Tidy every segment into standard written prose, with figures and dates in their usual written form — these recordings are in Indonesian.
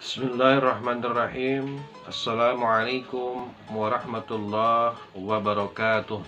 Bismillahirrahmanirrahim. Assalamualaikum warahmatullahi wabarakatuh.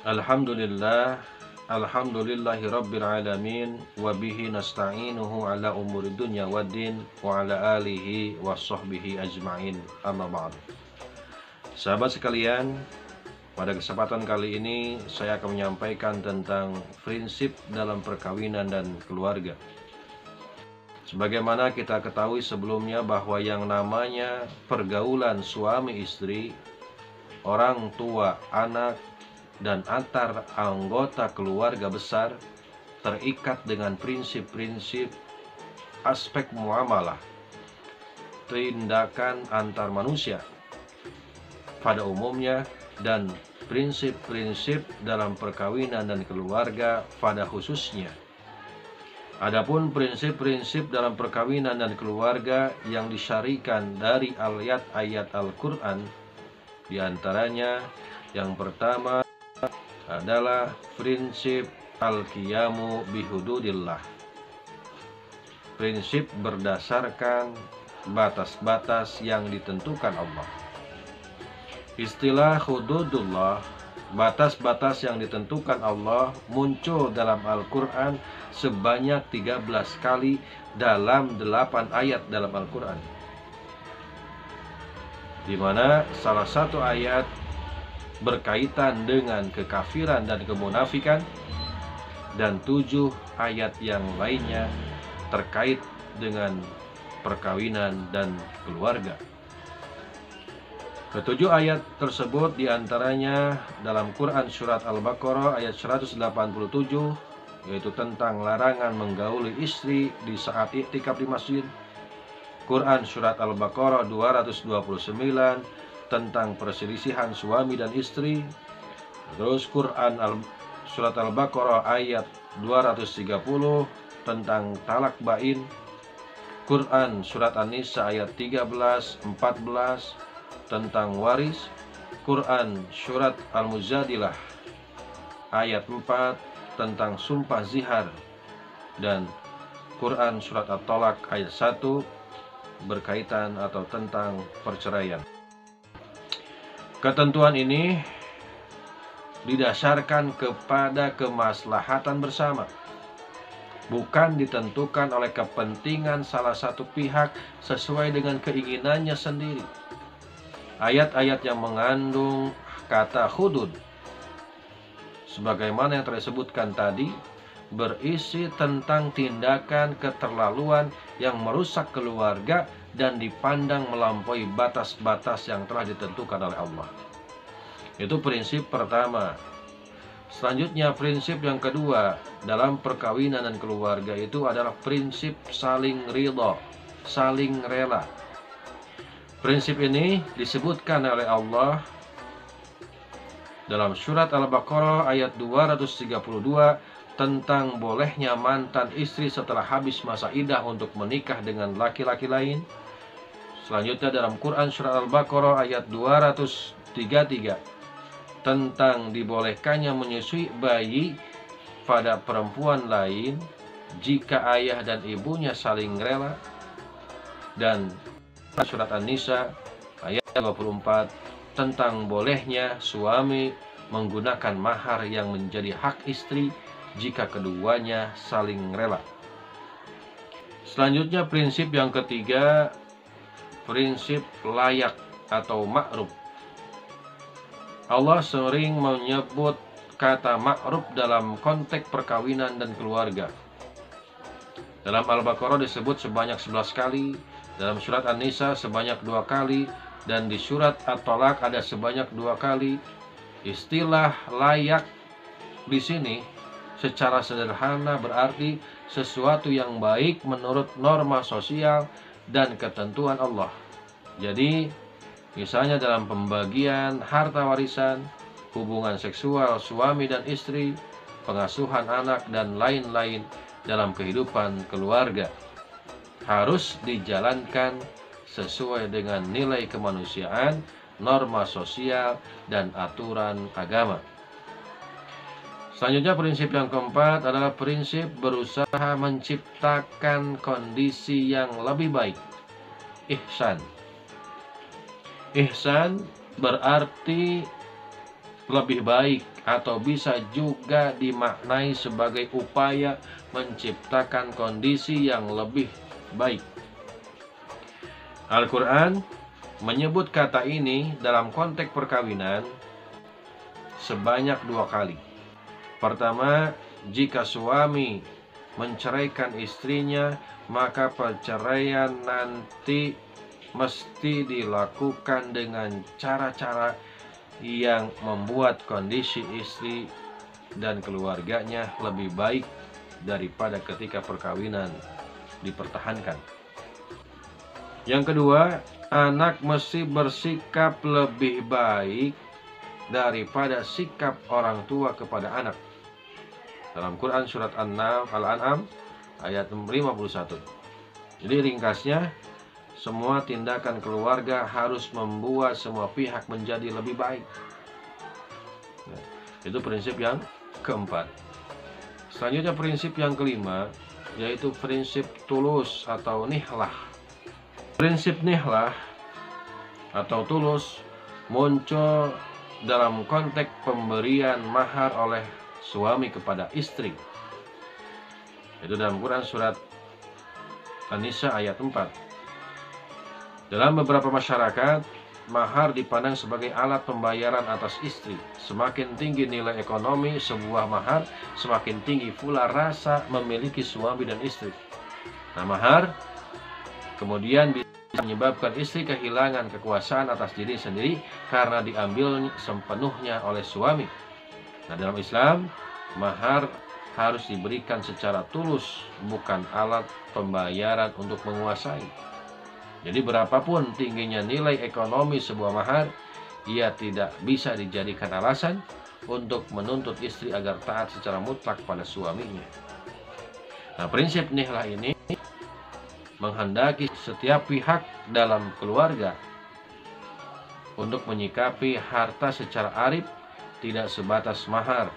Alhamdulillah, alhamdulillahi rabbil alamin, wa bihi nasta'inuhu ala umuri dunya waddin, wa ala alihi wa sahbihi ajma'in, amma ba'd. Sahabat sekalian, pada kesempatan kali ini saya akan menyampaikan tentang prinsip dalam perkawinan dan keluarga. Sebagaimana kita ketahui sebelumnya bahwa yang namanya pergaulan suami istri, orang tua, anak, dan antar anggota keluarga besar terikat dengan prinsip-prinsip aspek muamalah, tindakan antar manusia pada umumnya, dan prinsip-prinsip dalam perkawinan dan keluarga pada khususnya. Adapun prinsip-prinsip dalam perkawinan dan keluarga yang disyarikan dari ayat-ayat Al-Quran, diantaranya yang pertama adalah prinsip al-qiyamu bihududillah, prinsip berdasarkan batas-batas yang ditentukan Allah. Istilah hududullah, batas-batas yang ditentukan Allah, muncul dalam Al-Quran sebanyak 13 kali dalam 8 ayat dalam Al-Quran, di mana salah satu ayat berkaitan dengan kekafiran dan kemunafikan, dan 7 ayat yang lainnya terkait dengan perkawinan dan keluarga. Ketujuh ayat tersebut diantaranya dalam Quran surat Al-Baqarah ayat 187, yaitu tentang larangan menggauli istri di saat iktikaf di masjid. Quran surat Al-Baqarah 229 tentang perselisihan suami dan istri. Terus Quran surat Al-Baqarah ayat 230 tentang talak bain. Quran surat An-Nisa ayat 13, 14 tentang waris. Quran surat Al-Mujadilah ayat 4 tentang sumpah zihar, dan Quran surat At-Tolak ayat 1 berkaitan atau tentang perceraian. Ketentuan ini didasarkan kepada kemaslahatan bersama, bukan ditentukan oleh kepentingan salah satu pihak sesuai dengan keinginannya sendiri. Ayat-ayat yang mengandung kata hudud, sebagaimana yang telah disebutkan tadi, berisi tentang tindakan keterlaluan yang merusak keluarga dan dipandang melampaui batas-batas yang telah ditentukan oleh Allah. Itu prinsip pertama. Selanjutnya, prinsip yang kedua dalam perkawinan dan keluarga itu adalah prinsip saling ridha, saling rela. Prinsip ini disebutkan oleh Allah dalam surat Al-Baqarah ayat 232 tentang bolehnya mantan istri setelah habis masa iddah untuk menikah dengan laki-laki lain. Selanjutnya dalam Quran surat Al-Baqarah ayat 233 tentang dibolehkannya menyusui bayi pada perempuan lain jika ayah dan ibunya saling rela. Dan surat An-Nisa ayat 24 tentang bolehnya suami menggunakan mahar yang menjadi hak istri jika keduanya saling rela. Selanjutnya, prinsip yang ketiga, prinsip layak atau ma'ruf. Allah sering menyebut kata ma'ruf dalam konteks perkawinan dan keluarga. Dalam Al-Baqarah disebut sebanyak 11 kali, dalam surat An-Nisa sebanyak 2 kali, dan di surat At-Tolak ada sebanyak 2 kali. Istilah layak di sini secara sederhana berarti sesuatu yang baik menurut norma sosial dan ketentuan Allah. Jadi, misalnya dalam pembagian harta warisan, hubungan seksual suami dan istri, pengasuhan anak, dan lain-lain dalam kehidupan keluarga, harus dijalankan sesuai dengan nilai kemanusiaan, norma sosial, dan aturan agama. Selanjutnya prinsip yang keempat adalah prinsip berusaha menciptakan kondisi yang lebih baik. Ihsan. Ihsan berarti lebih baik atau bisa juga dimaknai sebagai upaya menciptakan kondisi yang lebih baik. Al-Quran menyebut kata ini dalam konteks perkawinan sebanyak 2 kali. Pertama, jika suami menceraikan istrinya, maka perceraian nanti mesti dilakukan dengan cara-cara yang membuat kondisi istri dan keluarganya lebih baik daripada ketika perkawinan dipertahankan. Yang kedua, anak mesti bersikap lebih baik daripada sikap orang tua kepada anak. Dalam Quran surat Al-An'am ayat 51. Jadi ringkasnya, semua tindakan keluarga harus membuat semua pihak menjadi lebih baik. Nah, itu prinsip yang keempat. Selanjutnya prinsip yang kelima, yaitu prinsip tulus atau nihlah. Prinsip nihlah atau tulus muncul dalam konteks pemberian mahar oleh suami kepada istri. Itu dalam Quran surat An-Nisa ayat 4. Dalam beberapa masyarakat, mahar dipandang sebagai alat pembayaran atas istri. Semakin tinggi nilai ekonomi sebuah mahar, semakin tinggi pula rasa memiliki suami dan istri. Nah, mahar kemudian bisa menyebabkan istri kehilangan kekuasaan atas diri sendiri karena diambil sepenuhnya oleh suami. Nah, dalam Islam, mahar harus diberikan secara tulus, bukan alat pembayaran untuk menguasai. Jadi berapapun tingginya nilai ekonomi sebuah mahar, ia tidak bisa dijadikan alasan untuk menuntut istri agar taat secara mutlak pada suaminya. Nah, prinsip nihlah ini menghendaki setiap pihak dalam keluarga untuk menyikapi harta secara arif, tidak sebatas mahar.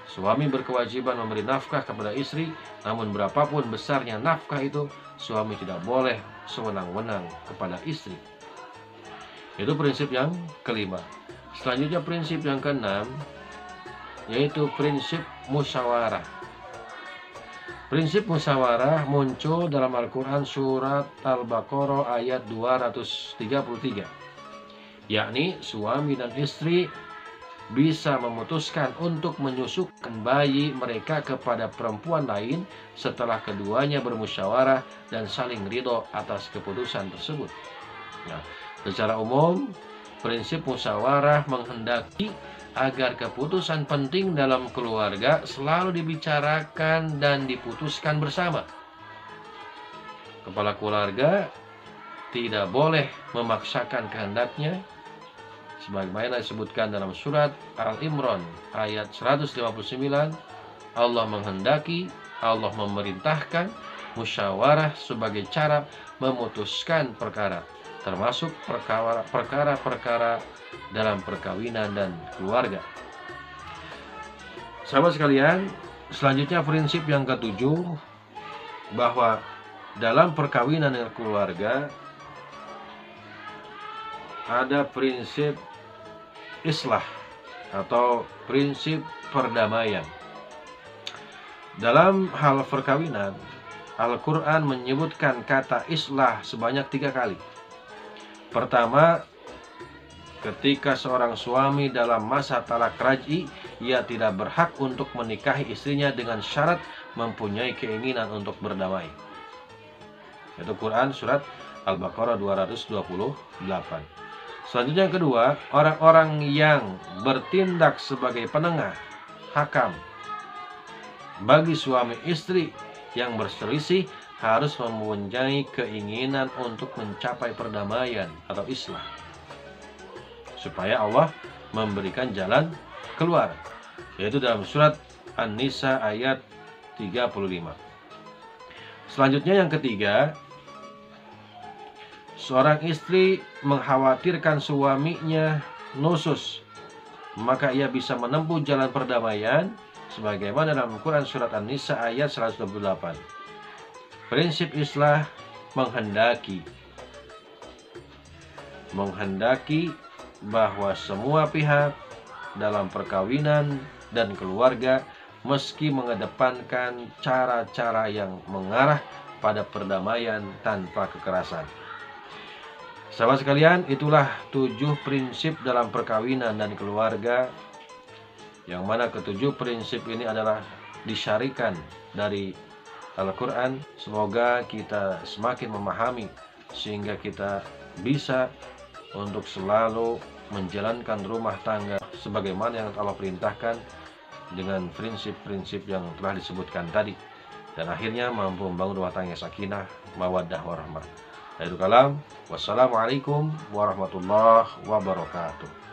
Suami berkewajiban memberi nafkah kepada istri, namun berapapun besarnya nafkah itu, suami tidak boleh sewenang-wenang kepada istri. Itu prinsip yang kelima. Selanjutnya prinsip yang keenam, yaitu prinsip musyawarah. Prinsip musyawarah muncul dalam Al-Quran surat Al-Baqarah ayat 233. Yakni suami dan istri bisa memutuskan untuk menyusukan bayi mereka kepada perempuan lain setelah keduanya bermusyawarah dan saling ridho atas keputusan tersebut. Nah, secara umum, prinsip musyawarah menghendaki agar keputusan penting dalam keluarga selalu dibicarakan dan diputuskan bersama. Kepala keluarga tidak boleh memaksakan kehendaknya, sebagaimana disebutkan dalam surat Al-Imran ayat 159, Allah menghendaki, Allah memerintahkan musyawarah sebagai cara memutuskan perkara, termasuk perkara-perkara dalam perkawinan dan keluarga. Sahabat sekalian, selanjutnya prinsip yang ketujuh, bahwa dalam perkawinan dan keluarga ada prinsip islah atau prinsip perdamaian. Dalam hal perkawinan, Al-Quran menyebutkan kata islah sebanyak 3 kali. Pertama, ketika seorang suami dalam masa talak raj'i, ia tidak berhak untuk menikahi istrinya dengan syarat mempunyai keinginan untuk berdamai. Itu Quran surat Al-Baqarah 228. Selanjutnya yang kedua, orang-orang yang bertindak sebagai penengah, hakam, bagi suami istri yang berselisih harus mempunyai keinginan untuk mencapai perdamaian atau islah, supaya Allah memberikan jalan keluar, yaitu dalam surat An-Nisa ayat 35. Selanjutnya yang ketiga, seorang istri mengkhawatirkan suaminya nusus, maka ia bisa menempuh jalan perdamaian sebagaimana dalam Quran surat An-Nisa ayat 128. Prinsip islah menghendaki bahwa semua pihak dalam perkawinan dan keluarga meski mengedepankan cara-cara yang mengarah pada perdamaian tanpa kekerasan. Sahabat sekalian, itulah 7 prinsip dalam perkawinan dan keluarga, yang mana ketujuh prinsip ini adalah disyarikan dari Al-Quran. Semoga kita semakin memahami sehingga kita bisa untuk selalu menjalankan rumah tangga sebagaimana yang Allah perintahkan dengan prinsip-prinsip yang telah disebutkan tadi, dan akhirnya mampu membangun rumah tangga sakinah, mawaddah, warahmah. Wassalamualaikum warahmatullahi wabarakatuh.